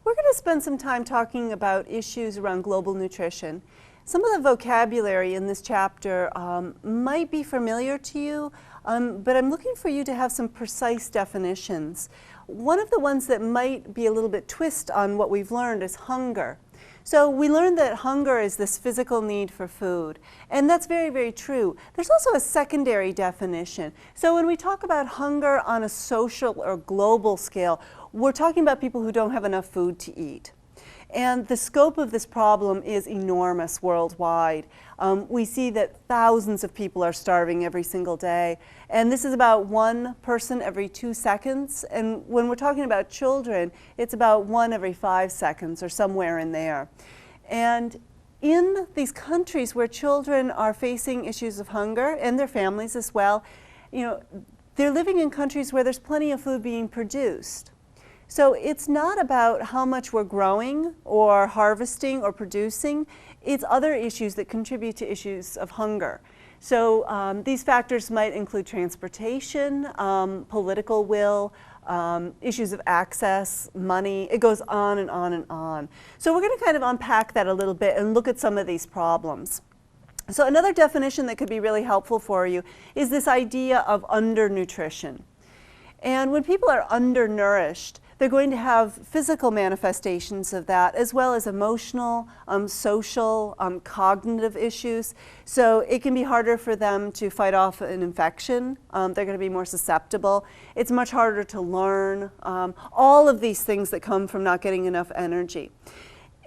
We're going to spend some time talking about issues around global nutrition. Some of the vocabulary in this chapter might be familiar to you, but I'm looking for you to have some precise definitions. One of the ones that might be a little bit twist on what we've learned is hunger. So we learned that hunger is this physical need for food, and that's very, very true. There's also a secondary definition. So when we talk about hunger on a social or global scale, we're talking about people who don't have enough food to eat. And the scope of this problem is enormous worldwide. We see that thousands of people are starving every single day. And this is about 1 person every 2 seconds. And when we're talking about children, it's about 1 every 5 seconds or somewhere in there. And in these countries where children are facing issues of hunger, and their families as well, they're living in countries where there's plenty of food being produced. So it's not about how much we're growing or harvesting or producing, it's other issues that contribute to issues of hunger. So these factors might include transportation, political will, issues of access, money. It goes on and on and on. So we're going to kind of unpack that a little bit and look at some of these problems. So another definition that could be really helpful for you is this idea of undernutrition. And when people are undernourished, they're going to have physical manifestations of that, as well as emotional, social, cognitive issues. So it can be harder for them to fight off an infection. They're going to be more susceptible. It's much harder to learn. All of these things that come from not getting enough energy.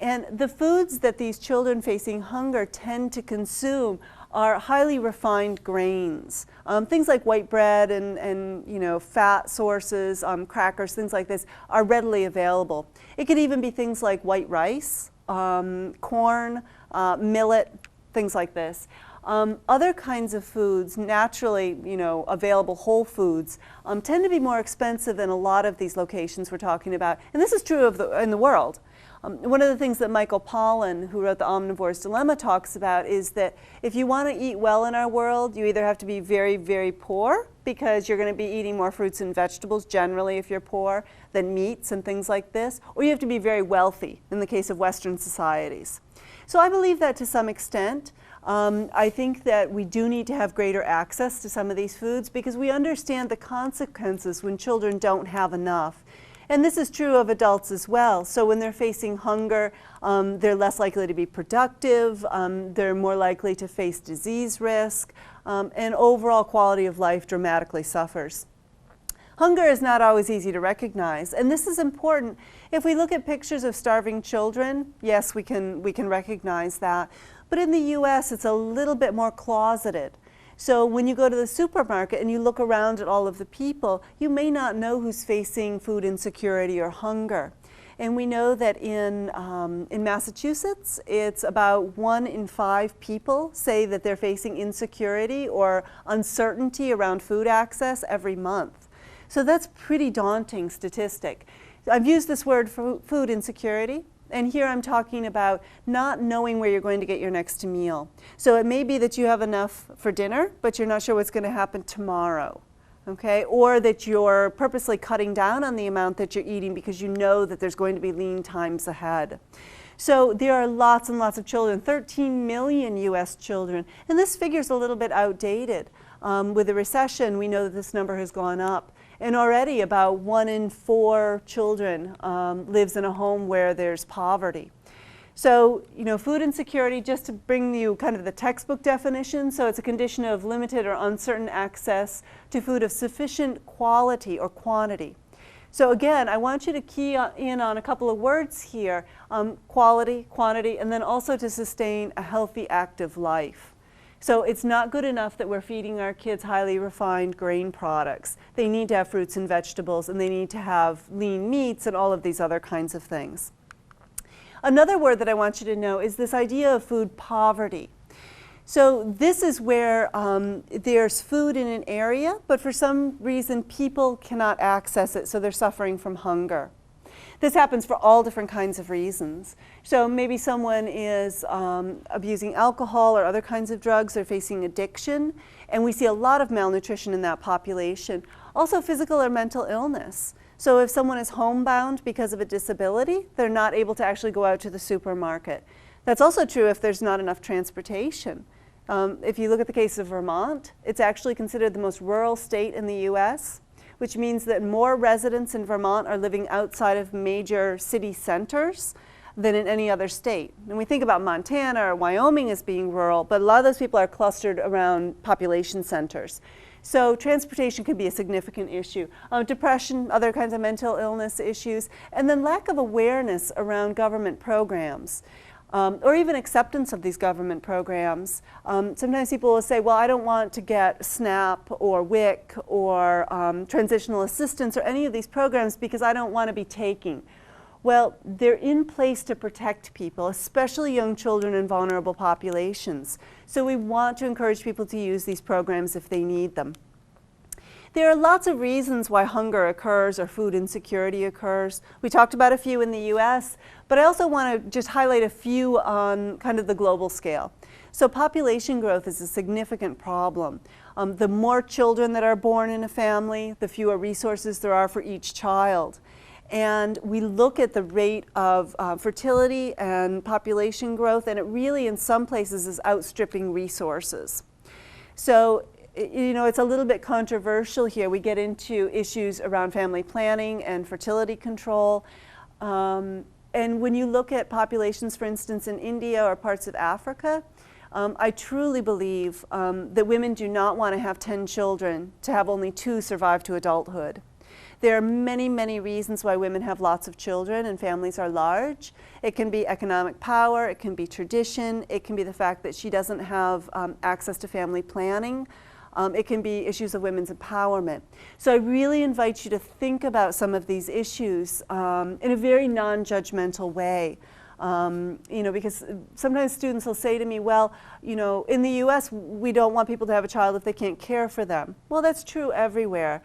And the foods that these children facing hunger tend to consume are highly refined grains. Things like white bread and fat sources, crackers, things like this are readily available. It could even be things like white rice, corn, millet, things like this. Other kinds of foods, naturally available whole foods, tend to be more expensive in a lot of these locations we're talking about. And this is true in the world. One of the things that Michael Pollan, who wrote The Omnivore's Dilemma, talks about is that if you want to eat well in our world, you either have to be very, very poor, because you're going to be eating more fruits and vegetables generally if you're poor than meats and things like this, or you have to be very wealthy in the case of Western societies. So I believe that to some extent. I think that we do need to have greater access to some of these foods because we understand the consequences when children don't have enough. And this is true of adults as well. So when they're facing hunger, they're less likely to be productive, they're more likely to face disease risk, and overall quality of life dramatically suffers. Hunger is not always easy to recognize, and this is important. If we look at pictures of starving children, yes, we can recognize that. But in the US, it's a little bit more closeted. So when you go to the supermarket and you look around at all of the people, you may not know who's facing food insecurity or hunger. And we know that in Massachusetts, it's about 1 in 5 people say that they're facing insecurity or uncertainty around food access every month. So that's a pretty daunting statistic. I've used this word for food insecurity. And here I'm talking about not knowing where you're going to get your next meal. So it may be that you have enough for dinner, but you're not sure what's going to happen tomorrow, okay? Or that you're purposely cutting down on the amount that you're eating because you know that there's going to be lean times ahead. So there are lots and lots of children, 13 million US children, and this figure's a little bit outdated. With the recession, we know that this number has gone up. And already about 1 in 4 children lives in a home where there's poverty. So, food insecurity, just to bring you kind of the textbook definition, so it's a condition of limited or uncertain access to food of sufficient quality or quantity. So again, I want you to key in on a couple of words here, quality, quantity, and then also to sustain a healthy, active life. So it's not good enough that we're feeding our kids highly refined grain products. They need to have fruits and vegetables, and they need to have lean meats and all of these other kinds of things. Another word that I want you to know is this idea of food poverty. So this is where there's food in an area, but for some reason people cannot access it, so they're suffering from hunger. This happens for all different kinds of reasons. So maybe someone is abusing alcohol or other kinds of drugs, they're facing addiction, and we see a lot of malnutrition in that population. Also physical or mental illness. So if someone is homebound because of a disability, they're not able to actually go out to the supermarket. That's also true if there's not enough transportation. If you look at the case of Vermont, it's actually considered the most rural state in the US, which means that more residents in Vermont are living outside of major city centers than in any other state. And we think about Montana or Wyoming as being rural, but a lot of those people are clustered around population centers. So transportation could be a significant issue. Depression, other kinds of mental illness issues, and then lack of awareness around government programs. Or even acceptance of these government programs. Sometimes people will say, well, I don't want to get SNAP or WIC or transitional assistance or any of these programs because I don't want to be taking. Well, they're in place to protect people, especially young children and vulnerable populations. So we want to encourage people to use these programs if they need them. There are lots of reasons why hunger occurs or food insecurity occurs. We talked about a few in the US, but I also want to just highlight a few on kind of the global scale. So population growth is a significant problem. The more children that are born in a family, the fewer resources there are for each child. And we look at the rate of fertility and population growth, and it really in some places is outstripping resources. So it's a little bit controversial here. We get into issues around family planning and fertility control. And when you look at populations, for instance, in India or parts of Africa, I truly believe that women do not want to have 10 children to have only 2 survive to adulthood. There are many, many reasons why women have lots of children and families are large. It can be economic power, it can be tradition, it can be the fact that she doesn't have access to family planning. It can be issues of women's empowerment. So I really invite you to think about some of these issues in a very non-judgmental way. Because sometimes students will say to me, well, in the US, we don't want people to have a child if they can't care for them. Well, that's true everywhere.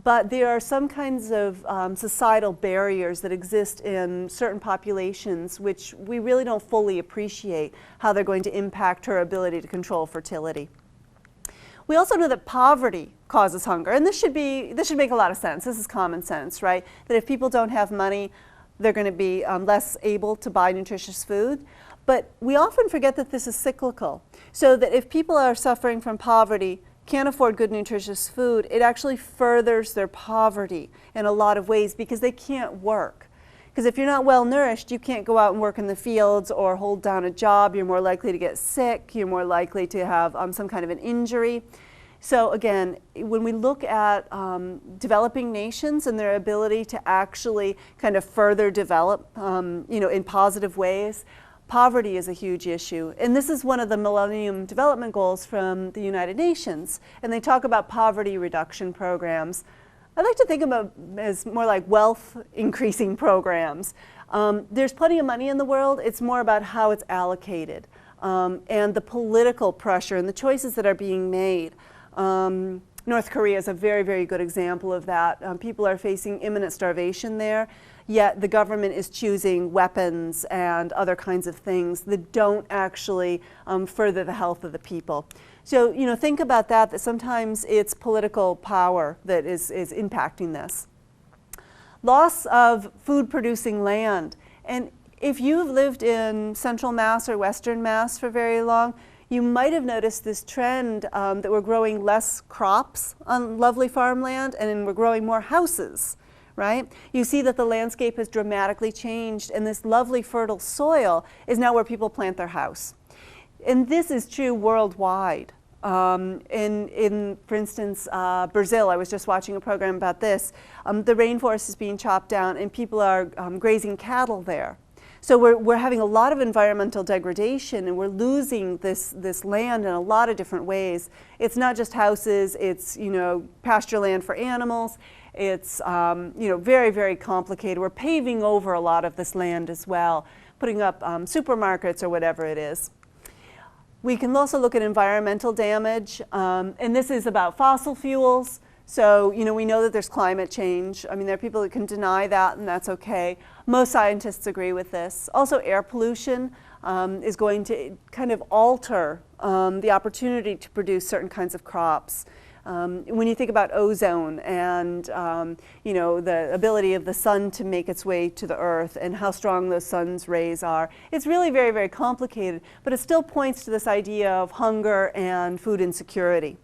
But there are some kinds of societal barriers that exist in certain populations which we really don't fully appreciate how they're going to impact her ability to control fertility. We also know that poverty causes hunger, and this should make a lot of sense. This is common sense, right? That if people don't have money, they're going to be less able to buy nutritious food. But we often forget that this is cyclical. So that if people are suffering from poverty, can't afford good nutritious food, it actually furthers their poverty in a lot of ways because they can't work. Because if you're not well nourished, you can't go out and work in the fields or hold down a job. You're more likely to get sick. You're more likely to have some kind of an injury. So again, when we look at developing nations and their ability to actually kind of further develop, in positive ways, poverty is a huge issue. And this is one of the Millennium Development Goals from the United Nations. And they talk about poverty reduction programs. I like to think of them as more like wealth increasing programs. There's plenty of money in the world. It's more about how it's allocated and the political pressure and the choices that are being made. North Korea is a very, very good example of that. People are facing imminent starvation there, yet the government is choosing weapons and other kinds of things that don't actually further the health of the people. So, think about that sometimes it's political power that is impacting this. Loss of food-producing land. And if you've lived in Central Mass or Western Mass for very long, you might have noticed this trend that we're growing less crops on lovely farmland and we're growing more houses, right? You see that the landscape has dramatically changed and this lovely fertile soil is now where people plant their house. And this is true worldwide. For instance, Brazil, I was just watching a program about this. The rainforest is being chopped down and people are grazing cattle there. So we're having a lot of environmental degradation and we're losing this land in a lot of different ways. It's not just houses, it's pasture land for animals. It's very, very complicated. We're paving over a lot of this land as well, putting up supermarkets or whatever it is. We can also look at environmental damage, and this is about fossil fuels. So, we know that there's climate change. I mean, there are people that can deny that, and that's okay. Most scientists agree with this. Also, air pollution is going to kind of alter the opportunity to produce certain kinds of crops. When you think about ozone and you know, the ability of the sun to make its way to the earth and how strong those sun's rays are, it's really very, very complicated, but it still points to this idea of hunger and food insecurity.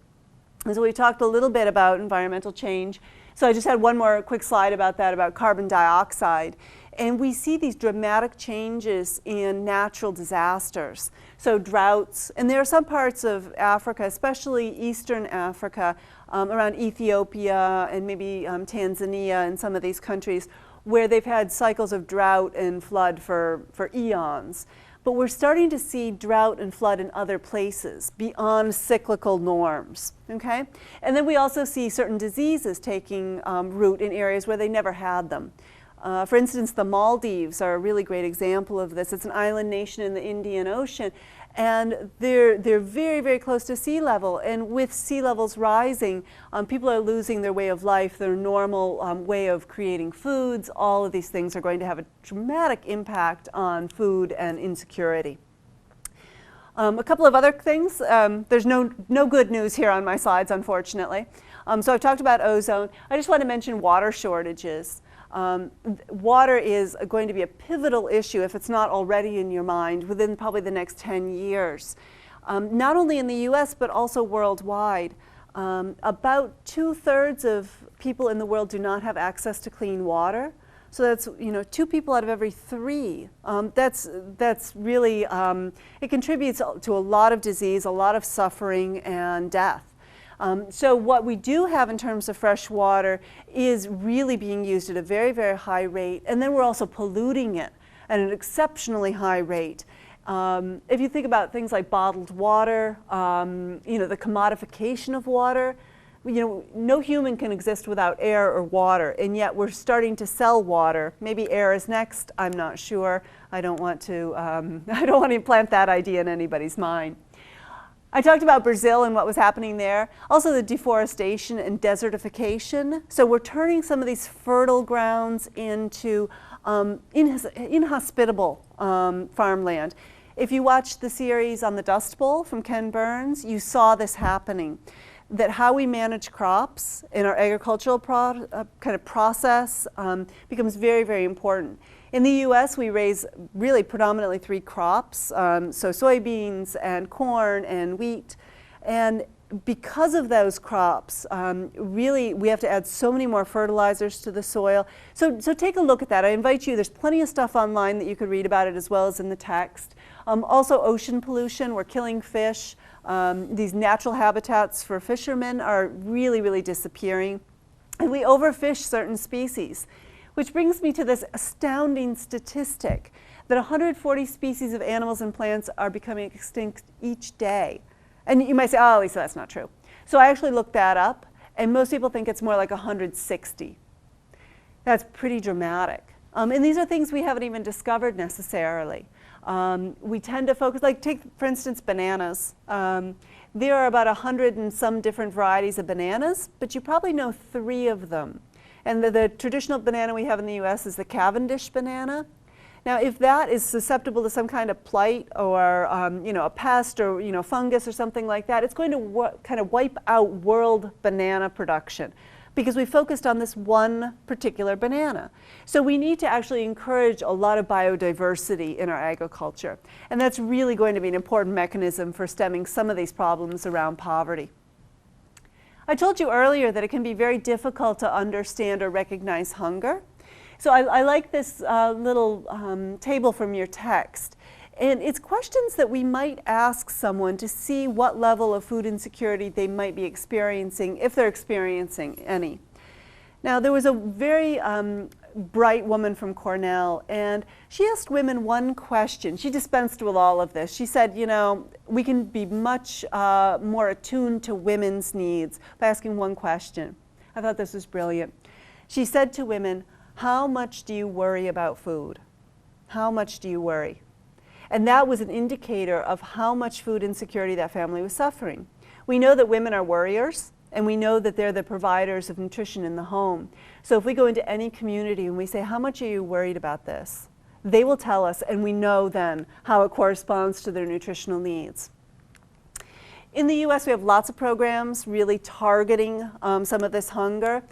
And so we talked a little bit about environmental change. So I just had one more quick slide about that, about carbon dioxide. And we see these dramatic changes in natural disasters. So droughts, and there are some parts of Africa, especially Eastern Africa, around Ethiopia and maybe Tanzania and some of these countries, where they've had cycles of drought and flood for eons. But we're starting to see drought and flood in other places beyond cyclical norms, okay? And then we also see certain diseases taking root in areas where they never had them. For instance, the Maldives are a really great example of this. It's an island nation in the Indian Ocean, and they're very, very close to sea level. And with sea levels rising, people are losing their way of life, their normal way of creating foods. All of these things are going to have a dramatic impact on food and insecurity. A couple of other things. There's no good news here on my slides, unfortunately. So I've talked about ozone. I just want to mention water shortages. Water is going to be a pivotal issue, if it's not already in your mind, within probably the next 10 years. Not only in the US, but also worldwide. About 2/3 of people in the world do not have access to clean water. So that's, you know, 2 people out of every 3. That's really, it contributes to a lot of disease, a lot of suffering and death. So what we do have in terms of fresh water is really being used at a very, very high rate, and then we're also polluting it at an exceptionally high rate. If you think about things like bottled water, you know, the commodification of water, you know, no human can exist without air or water, and yet we're starting to sell water. Maybe air is next, I'm not sure. I don't want to implant that idea in anybody's mind. I talked about Brazil and what was happening there. Also the deforestation and desertification. So we're turning some of these fertile grounds into inhospitable farmland. If you watched the series on the Dust Bowl from Ken Burns, you saw this happening. That how we manage crops in our agricultural kind of process becomes very, very important. In the US, we raise really predominantly 3 crops, so soybeans and corn and wheat. And because of those crops, really we have to add so many more fertilizers to the soil. So take a look at that. I invite you, there's plenty of stuff online that you could read about it as well as in the text. Also ocean pollution, we're killing fish. These natural habitats for fishermen are really, really disappearing. And we overfish certain species. Which brings me to this astounding statistic that 140 species of animals and plants are becoming extinct each day. And you might say, oh, Lisa, that's not true. So I actually looked that up, and most people think it's more like 160. That's pretty dramatic. And these are things we haven't even discovered necessarily. We tend to focus, like take, for instance, bananas. There are about 100 and some different varieties of bananas, but you probably know 3 of them. And the traditional banana we have in the US is the Cavendish banana. Now, if that is susceptible to some kind of blight or you know, a pest or you know, fungus or something like that, it's going to kind of wipe out world banana production because we focused on this one particular banana. So we need to actually encourage a lot of biodiversity in our agriculture. And that's really going to be an important mechanism for stemming some of these problems around poverty. I told you earlier that it can be very difficult to understand or recognize hunger. So I like this little table from your text. And it's questions that we might ask someone to see what level of food insecurity they might be experiencing, if they're experiencing any. Now, there was a very bright woman from Cornell, and she asked women one question. She dispensed with all of this. She said, you know, we can be much more attuned to women's needs by asking one question. I thought this was brilliant. She said to women, how much do you worry about food? How much do you worry? And that was an indicator of how much food insecurity that family was suffering. We know that women are worriers, and we know that they're the providers of nutrition in the home. So if we go into any community and we say, how much are you worried about this? They will tell us, and we know then how it corresponds to their nutritional needs. In the US, we have lots of programs really targeting some of this hunger.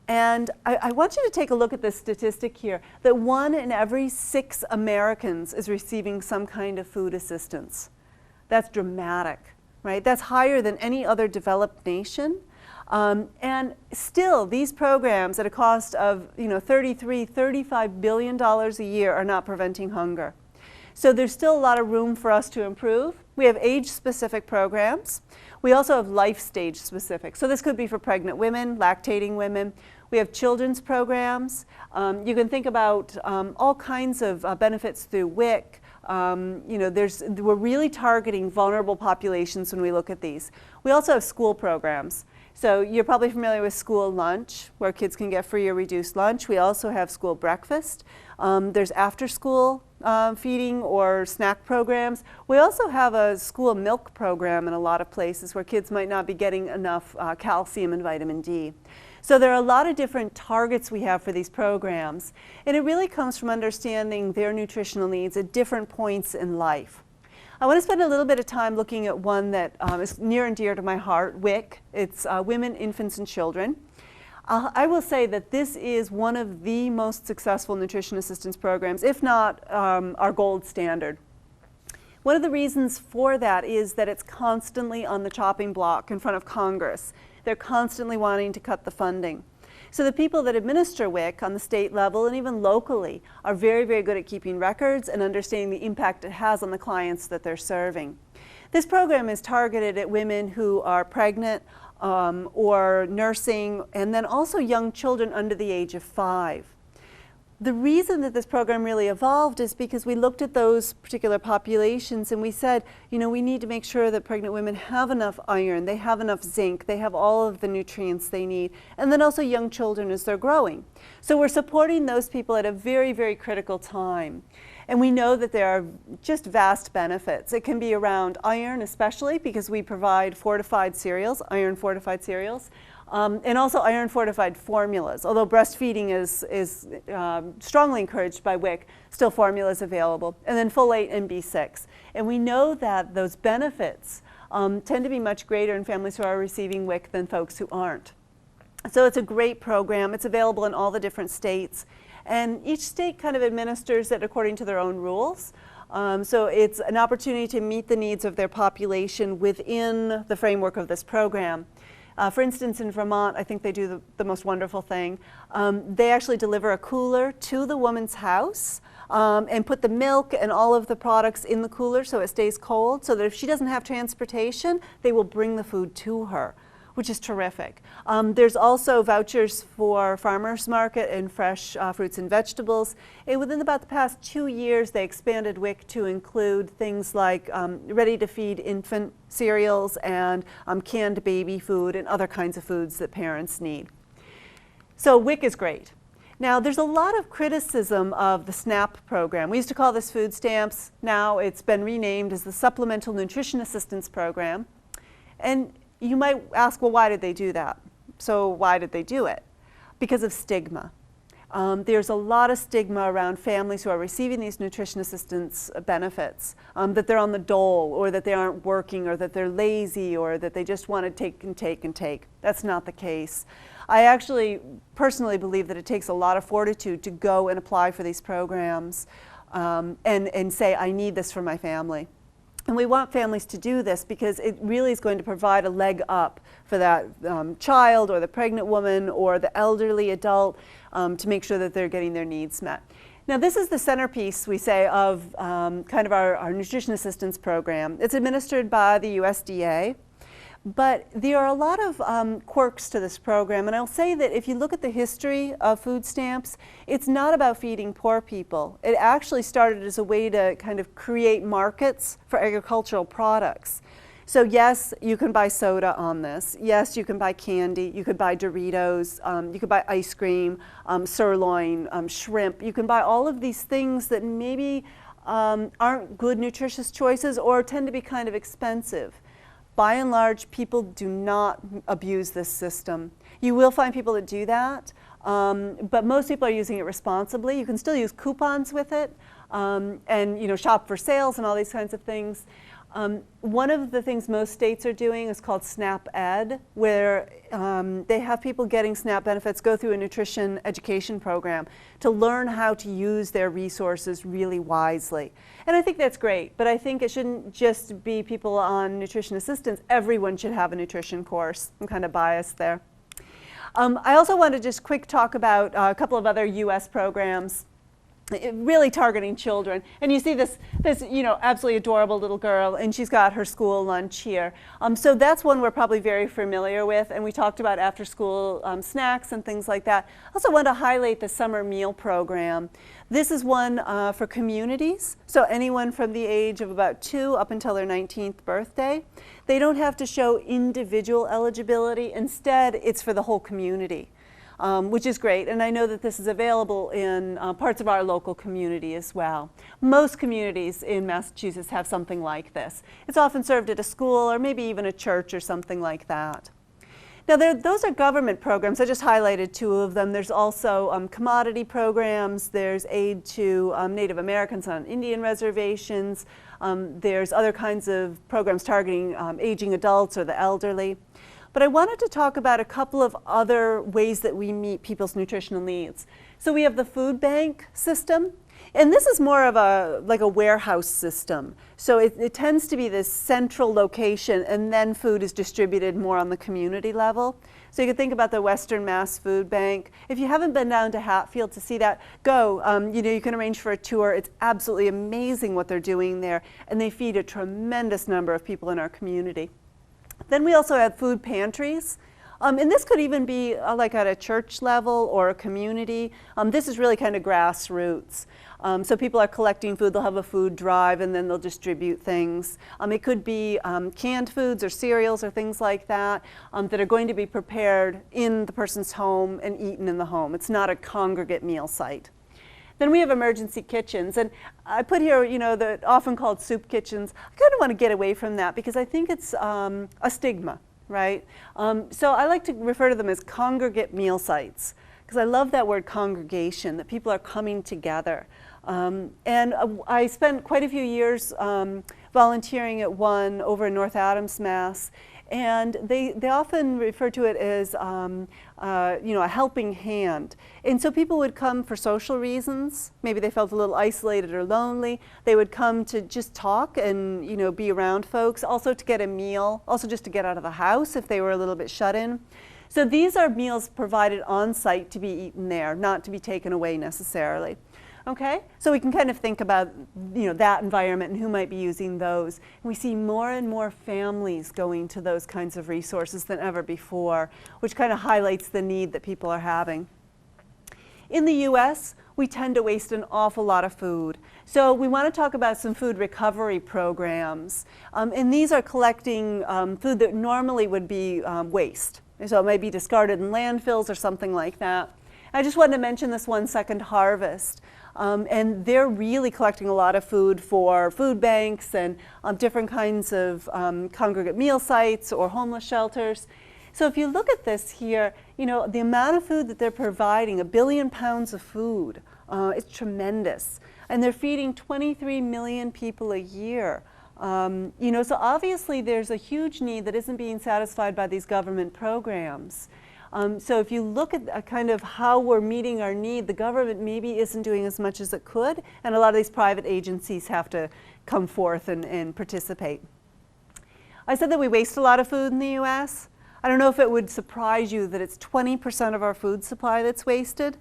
And I want you to take a look at this statistic here, that 1 in every 6 Americans is receiving some kind of food assistance. That's dramatic, right? That's higher than any other developed nation. And still, these programs at a cost of $35 billion a year are not preventing hunger. So there's still a lot of room for us to improve. We have age-specific programs. We also have life stage specific. So this could be for pregnant women, lactating women. We have children's programs. You can think about all kinds of benefits through WIC. We're really targeting vulnerable populations when we look at these. We also have school programs. So you're probably familiar with school lunch, where kids can get free or reduced lunch. We also have school breakfast. There's after-school feeding or snack programs. We also have a school milk program in a lot of places where kids might not be getting enough calcium and vitamin D. So there are a lot of different targets we have for these programs, and it really comes from understanding their nutritional needs at different points in life. I want to spend a little bit of time looking at one that is near and dear to my heart, WIC. It's Women, Infants, and Children. I will say that this is one of the most successful nutrition assistance programs, if not our gold standard. One of the reasons for that is that it's constantly on the chopping block in front of Congress. They're constantly wanting to cut the funding. So the people that administer WIC on the state level and even locally are very, very good at keeping records and understanding the impact it has on the clients that they're serving. This program is targeted at women who are pregnant or nursing, and then also young children under the age of 5. The reason that this program really evolved is because we looked at those particular populations and we said, we need to make sure that pregnant women have enough iron, they have enough zinc, they have all of the nutrients they need, and then also young children as they're growing. So we're supporting those people at a very, very critical time. And we know that there are just vast benefits. It can be around iron, especially because we provide fortified cereals, iron-fortified cereals. And also iron-fortified formulas. Although breastfeeding is strongly encouraged by WIC, still formula is available. And then folate and B6. And we know that those benefits tend to be much greater in families who are receiving WIC than folks who aren't. So it's a great program. It's available in all the different states. And each state kind of administers it according to their own rules. So it's an opportunity to meet the needs of their population within the framework of this program. For instance, in Vermont, I think they do the most wonderful thing. They actually deliver a cooler to the woman's house and put the milk and all of the products in the cooler so it stays cold, so that if she doesn't have transportation, they will bring the food to her, which is terrific. There's also vouchers for farmers market and fresh fruits and vegetables. And within about the past 2 years, they expanded WIC to include things like ready-to-feed infant cereals and canned baby food and other kinds of foods that parents need. So WIC is great. Now, there's a lot of criticism of the SNAP program. We used to call this food stamps. Now it's been renamed as the Supplemental Nutrition Assistance Program. And you might ask, well, why did they do that? So why did they do it? Because of stigma. There's a lot of stigma around families who are receiving these nutrition assistance benefits, that they're on the dole, or that they aren't working, or that they're lazy, or that they just want to take and take and take. That's not the case. I actually personally believe that it takes a lot of fortitude to go and apply for these programs and say, I need this for my family. And we want families to do this because it really is going to provide a leg up for that child or the pregnant woman or the elderly adult to make sure that they're getting their needs met. Now, this is the centerpiece, we say, of kind of our nutrition assistance program. It's administered by the USDA. But there are a lot of quirks to this program, and I'll say that if you look at the history of food stamps, it's not about feeding poor people. It actually started as a way to kind of create markets for agricultural products. So yes, you can buy soda on this. Yes, you can buy candy. You could buy Doritos. You could buy ice cream, sirloin, shrimp. You can buy all of these things that maybe aren't good nutritious choices or tend to be kind of expensive. By and large, people do not abuse this system. You will find people that do that, but most people are using it responsibly. You can still use coupons with it and shop for sales and all these kinds of things. One of the things most states are doing is called SNAP Ed, where they have people getting SNAP benefits go through a nutrition education program to learn how to use their resources really wisely. And I think that's great, but I think it shouldn't just be people on nutrition assistance. Everyone should have a nutrition course. I'm kind of biased there. I also want to just quick talk about a couple of other US programs really targeting children. And you see this absolutely adorable little girl, and she's got her school lunch here. So that's one we're probably very familiar with, and we talked about after school snacks and things like that. I also want to highlight the summer meal program. This is one for communities, so anyone from the age of about 2 up until their 19th birthday. They don't have to show individual eligibility. Instead, it's for the whole community. Which is great, and I know that this is available in parts of our local community as well. Most communities in Massachusetts have something like this. It's often served at a school or maybe even a church or something like that. Now those are government programs. I just highlighted 2 of them. There's also commodity programs. There's aid to Native Americans on Indian reservations. There's other kinds of programs targeting aging adults or the elderly. But I wanted to talk about a couple of other ways that we meet people's nutritional needs. So we have the food bank system, and this is more of like a warehouse system. So it tends to be this central location, and then food is distributed more on the community level. So you can think about the Western Mass Food Bank. If you haven't been down to Hatfield to see that, go. You can arrange for a tour. It's absolutely amazing what they're doing there, and they feed a tremendous number of people in our community. Then we also have food pantries. And this could even be like at a church level or a community. This is really kind of grassroots. So people are collecting food, they'll have a food drive, and then they'll distribute things. It could be canned foods or cereals or things like that that are going to be prepared in the person's home and eaten in the home. It's not a congregate meal site. Then we have emergency kitchens, and I put here, the often called soup kitchens. I kind of want to get away from that because I think it's a stigma, right? So I like to refer to them as congregate meal sites because I love that word congregation, that people are coming together. And I spent quite a few years volunteering at one over in North Adams, Mass. And they often refer to it as a helping hand. And so people would come for social reasons. Maybe they felt a little isolated or lonely. They would come to just talk and be around folks, also to get a meal, also just to get out of the house if they were a little bit shut in. So these are meals provided on site to be eaten there, not to be taken away necessarily. Okay, so we can kind of think about that environment and who might be using those. And we see more and more families going to those kinds of resources than ever before, which kind of highlights the need that people are having. In the US, we tend to waste an awful lot of food. So we want to talk about some food recovery programs. And these are collecting food that normally would be waste. So it might be discarded in landfills or something like that. I just wanted to mention this One Second Harvest. And they're really collecting a lot of food for food banks and different kinds of congregate meal sites or homeless shelters. So if you look at this here, the amount of food that they're providing, 1 billion pounds of food, it's tremendous. And they're feeding 23 million people a year. So obviously there's a huge need that isn't being satisfied by these government programs. So if you look at kind of how we're meeting our need, the government maybe isn't doing as much as it could, and a lot of these private agencies have to come forth and participate. I said that we waste a lot of food in the US. I don't know if it would surprise you that it's 20% of our food supply that's wasted.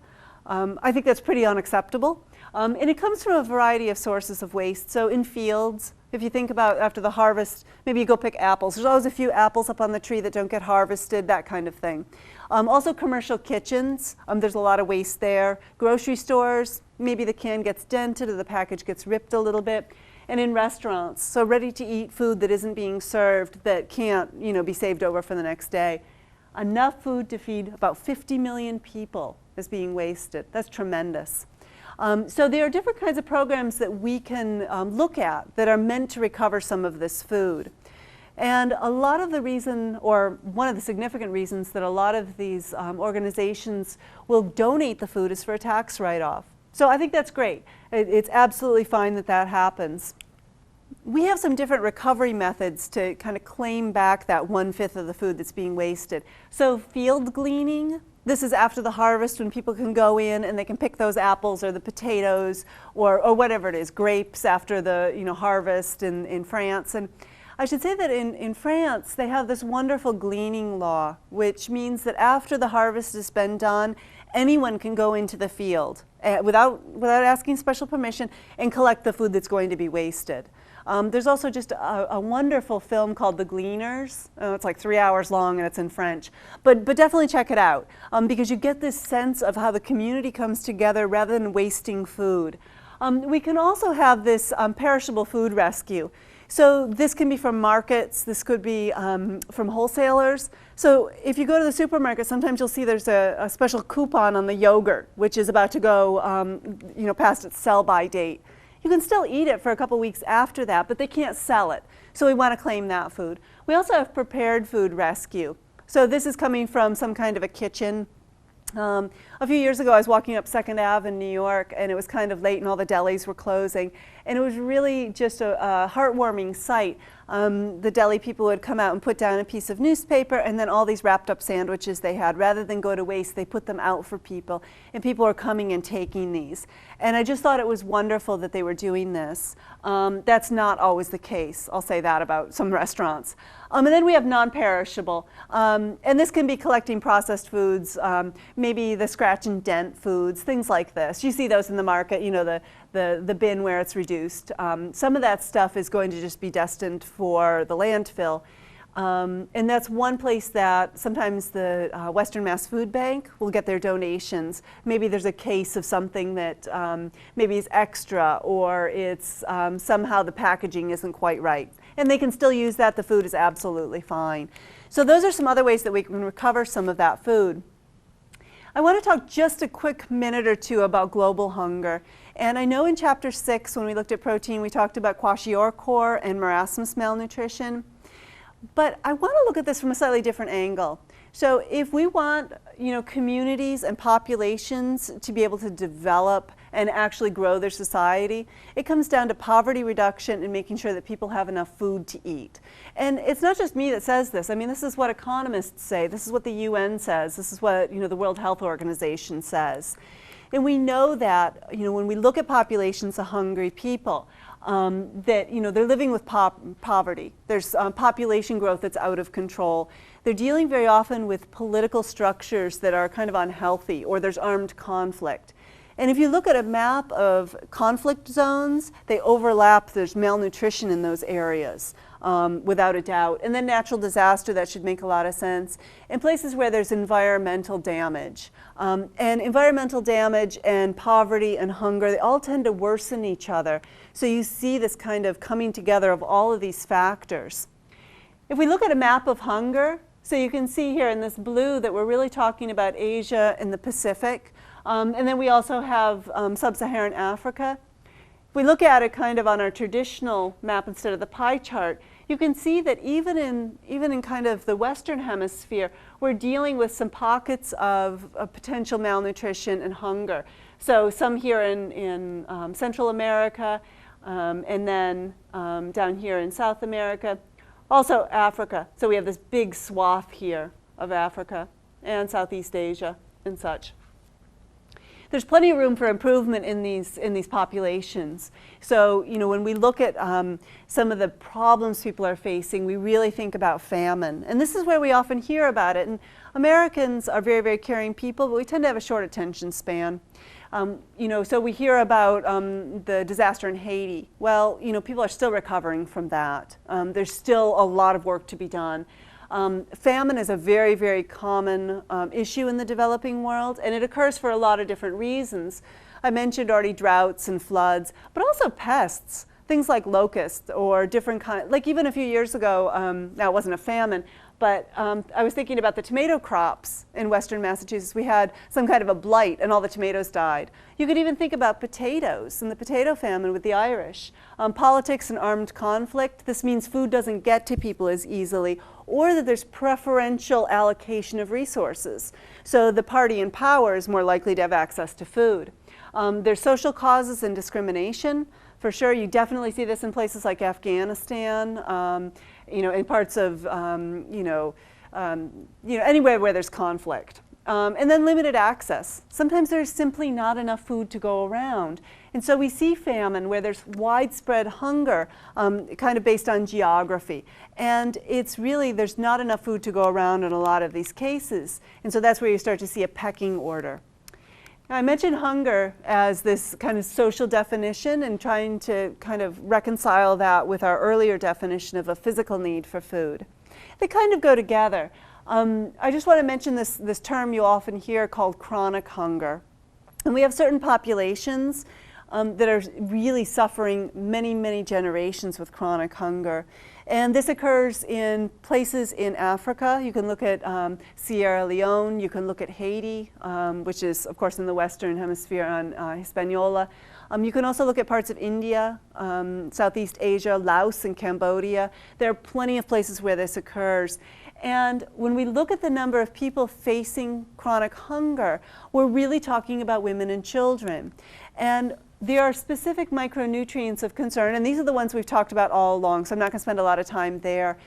I think that's pretty unacceptable. And it comes from a variety of sources of waste. So in fields, if you think about after the harvest, maybe you go pick apples. There's always a few apples up on the tree that don't get harvested, that kind of thing. Also commercial kitchens, there's a lot of waste there. Grocery stores, maybe the can gets dented or the package gets ripped a little bit. And in restaurants, so ready-to-eat food that isn't being served that can't be saved over for the next day. Enough food to feed about 50 million people is being wasted. That's tremendous. So there are different kinds of programs that we can look at that are meant to recover some of this food. And a lot of the reason, or one of the significant reasons that a lot of these organizations will donate the food is for a tax write-off. So I think that's great. It's absolutely fine that that happens. we have some different recovery methods to kind of claim back that 1/5 of the food that's being wasted. So field gleaning, this is after the harvest when people can go in and they can pick those apples or the potatoes or whatever it is, grapes after the harvest in France. And I should say that in France they have this wonderful gleaning law, which means that after the harvest has been done, anyone can go into the field without asking special permission and collect the food that's going to be wasted. There's also just a wonderful film called The Gleaners. It's like 3 hours long and it's in French. But definitely check it out because you get this sense of how the community comes together rather than wasting food. We can also have this perishable food rescue. So this can be from markets, this could be from wholesalers. So if you go to the supermarket, sometimes you'll see there's a special coupon on the yogurt, which is about to go past its sell-by date. You can still eat it for a couple weeks after that, but they can't sell it. So we want to claim that food. We also have prepared food rescue. So this is coming from some kind of a kitchen. A few years ago I was walking up 2nd Ave in New York and it was kind of late and all the delis were closing. And it was really just a heartwarming sight. The deli people would come out and put down a piece of newspaper and then all these wrapped up sandwiches they had, rather than go to waste, they put them out for people. And people are coming and taking these. And I just thought it was wonderful that they were doing this. That's not always the case. I'll say that about some restaurants. And then we have non-perishable. And this can be collecting processed foods, maybe the scratch and dent foods, things like this. You see those in the market, the bin where it's reduced. Some of that stuff is going to just be destined for the landfill. And that's one place that sometimes the Western Mass Food Bank will get their donations. Maybe there's a case of something that maybe is extra, or it's somehow the packaging isn't quite right. And they can still use that. The food is absolutely fine. So those are some other ways that we can recover some of that food. I want to talk just a quick minute or two about global hunger. And I know in Chapter 6, when we looked at protein, we talked about kwashiorkor and marasmus malnutrition. But I want to look at this from a slightly different angle. So if we want communities and populations to be able to develop and actually grow their society, it comes down to poverty reduction and making sure that people have enough food to eat. And it's not just me that says this. I mean, this is what economists say. This is what the UN says. This is what the World Health Organization says. And we know that when we look at populations of hungry people, that they're living with poverty. There's population growth that's out of control. They're dealing very often with political structures that are kind of unhealthy, or there's armed conflict. And if you look at a map of conflict zones, they overlap. There's malnutrition in those areas, without a doubt. And then natural disaster, that should make a lot of sense. And places where there's environmental damage. And environmental damage and poverty and hunger, they all tend to worsen each other. So you see this kind of coming together of all of these factors. If we look at a map of hunger, so you can see here in this blue that we're really talking about Asia and the Pacific. And then we also have sub-Saharan Africa. If we look at it kind of on our traditional map instead of the pie chart, you can see that even in kind of the Western Hemisphere, we're dealing with some pockets of potential malnutrition and hunger. So some here in Central America, and then down here in South America. Also Africa. So we have this big swath here of Africa and Southeast Asia and such. There's plenty of room for improvement in these populations. So when we look at some of the problems people are facing, we really think about famine. And this is where we often hear about it. And Americans are very, very caring people, but we tend to have a short attention span. So we hear about the disaster in Haiti. Well, people are still recovering from that. There's still a lot of work to be done. Famine is a very, very common issue in the developing world, and it occurs for a lot of different reasons. I mentioned already droughts and floods, but also pests, things like locusts or different kinds. Like even a few years ago, now it wasn't a famine, but I was thinking about the tomato crops in Western Massachusetts. We had some kind of a blight and all the tomatoes died. You could even think about potatoes and the potato famine with the Irish. Politics and armed conflict, this means food doesn't get to people as easily, or that there's preferential allocation of resources. So the party in power is more likely to have access to food. There's social causes and discrimination. for sure. You definitely see this in places like Afghanistan, in parts of, anywhere where there's conflict. And then limited access. Sometimes there's simply not enough food to go around. And so we see famine where there's widespread hunger, kind of based on geography. And it's really, there's not enough food to go around in a lot of these cases. And so that's where you start to see a pecking order. Now, I mentioned hunger as this kind of social definition and trying to kind of reconcile that with our earlier definition of a physical need for food. They kind of go together. I just want to mention this term you often hear called chronic hunger. And we have certain populations that are really suffering many, many generations with chronic hunger. And this occurs in places in Africa. You can look at Sierra Leone, you can look at Haiti, which is, of course, in the Western Hemisphere on Hispaniola. You can also look at parts of India, Southeast Asia, Laos, and Cambodia. There are plenty of places where this occurs. And when we look at the number of people facing chronic hunger, we're really talking about women and children. And there are specific micronutrients of concern, and these are the ones we've talked about all along, so I'm not going to spend a lot of time there.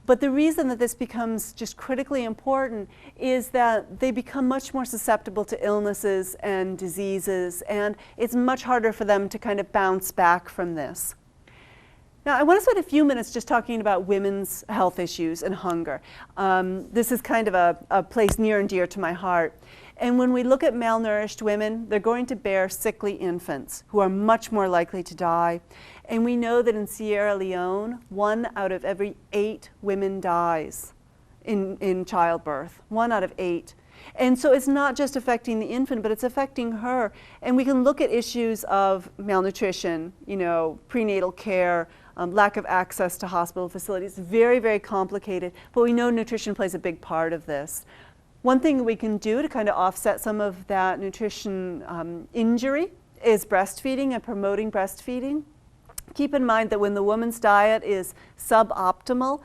But the reason that this becomes just critically important is that they become much more susceptible to illnesses and diseases, and it's much harder for them to kind of bounce back from this. Now, I want to spend a few minutes just talking about women's health issues and hunger. This is kind of a place near and dear to my heart. And when we look at malnourished women, they're going to bear sickly infants who are much more likely to die. And we know that in Sierra Leone, 1 out of every 8 women dies in childbirth. 1 out of 8. And so it's not just affecting the infant, but it's affecting her. And we can look at issues of malnutrition, prenatal care, lack of access to hospital facilities. Very, very complicated, but we know nutrition plays a big part of this. One thing we can do to kind of offset some of that nutrition injury is breastfeeding and promoting breastfeeding. Keep in mind that when the woman's diet is suboptimal,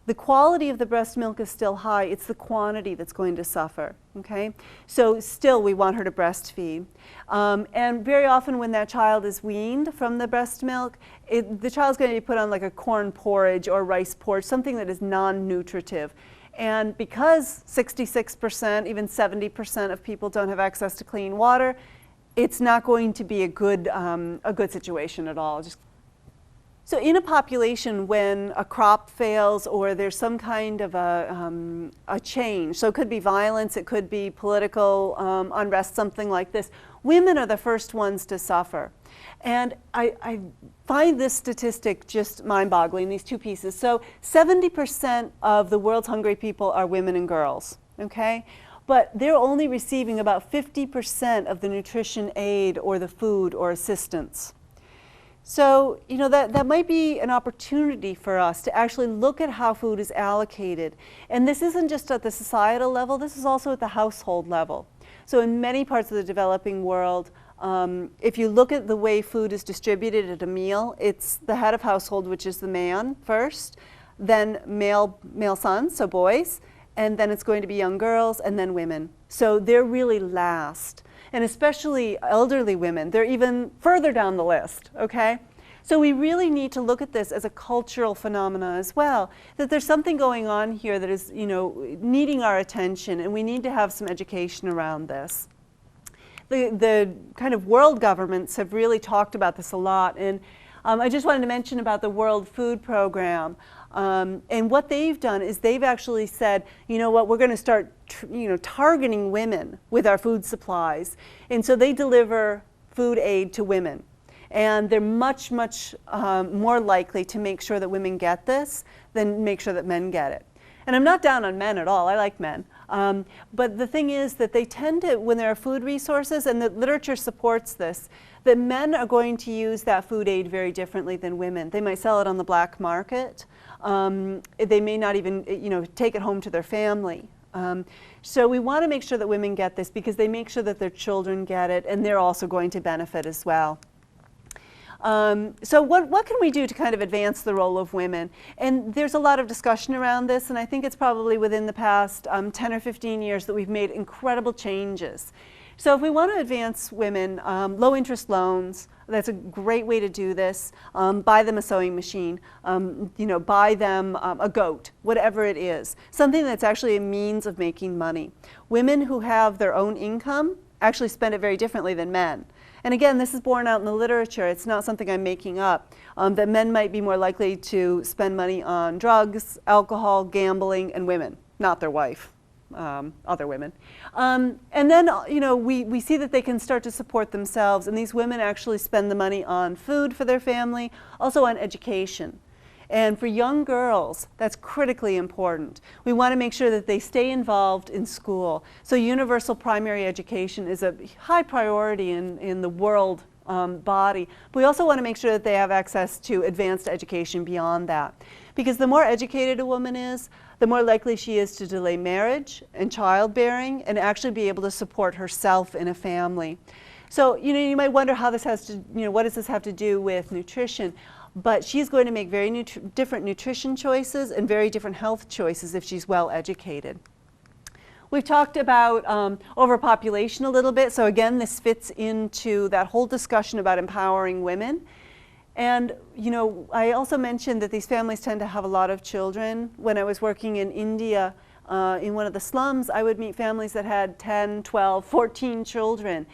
the quality of the breast milk is still high. It's the quantity that's going to suffer, okay? So still, we want her to breastfeed. And very often when that child is weaned from the breast milk, the child's going to be put on like a corn porridge or rice porridge, something that is non-nutritive. And because 66%, even 70% of people don't have access to clean water, it's not going to be a good situation at all. So in a population when a crop fails or there's some kind of a change, so it could be violence, it could be political unrest, something like this, women are the first ones to suffer. And I find this statistic just mind-boggling, these two pieces. So 70% of the world's hungry people are women and girls, okay? But they're only receiving about 50% of the nutrition aid or the food or assistance. So, that might be an opportunity for us to actually look at how food is allocated. And this isn't just at the societal level, this is also at the household level. So in many parts of the developing world, if you look at the way food is distributed at a meal, it's the head of household, which is the man first, then male sons, so boys, and then it's going to be young girls, and then women. So they're really last. And especially elderly women, they're even further down the list, okay? So we really need to look at this as a cultural phenomena as well, that there's something going on here that is, needing our attention, and we need to have some education around this. The kind of world governments have really talked about this a lot, and I just wanted to mention about the World Food Program. And what they've done is they've actually said, you know what, we're going to start targeting women with our food supplies. And so they deliver food aid to women. And they're much, much more likely to make sure that women get this than make sure that men get it. And I'm not down on men at all, I like men. But the thing is that they tend to, when there are food resources, and the literature supports this, that men are going to use that food aid very differently than women. They might sell it on the black market. They may not even, take it home to their family. So we want to make sure that women get this because they make sure that their children get it, and they're also going to benefit as well. So what can we do to kind of advance the role of women? And there's a lot of discussion around this, and I think it's probably within the past 10 or 15 years that we've made incredible changes. So if we want to advance women, low interest loans, that's a great way to do this. Buy them a sewing machine, buy them a goat, whatever it is. Something that's actually a means of making money. Women who have their own income actually spend it very differently than men. And again, this is borne out in the literature. It's not something I'm making up. That men might be more likely to spend money on drugs, alcohol, gambling, and women, not their wife, other women. And then, we see that they can start to support themselves, and these women actually spend the money on food for their family, also on education. And for young girls, that's critically important. We want to make sure that they stay involved in school. So universal primary education is a high priority in the world body. But we also want to make sure that they have access to advanced education beyond that. Because the more educated a woman is, the more likely she is to delay marriage and childbearing and actually be able to support herself in a family. So, you might wonder how this has to, what does this have to do with nutrition? But she's going to make very different nutrition choices and very different health choices if she's well educated. We've talked about overpopulation a little bit. So again, this fits into that whole discussion about empowering women. And, I also mentioned that these families tend to have a lot of children. When I was working in India, in one of the slums, I would meet families that had 10, 12, 14 children.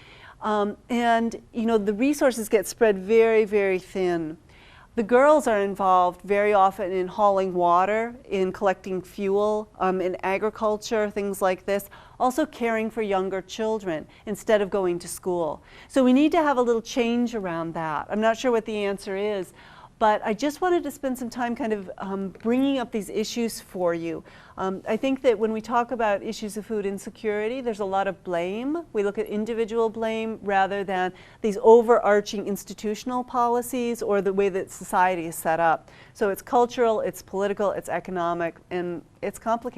The resources get spread very, very thin. The girls are involved very often in hauling water, in collecting fuel, in agriculture, things like this, also caring for younger children instead of going to school. So we need to have a little change around that. I'm not sure what the answer is, but I just wanted to spend some time kind of bringing up these issues for you. I think that when we talk about issues of food insecurity, there's a lot of blame. We look at individual blame rather than these overarching institutional policies or the way that society is set up. So it's cultural, it's political, it's economic, and it's complicated.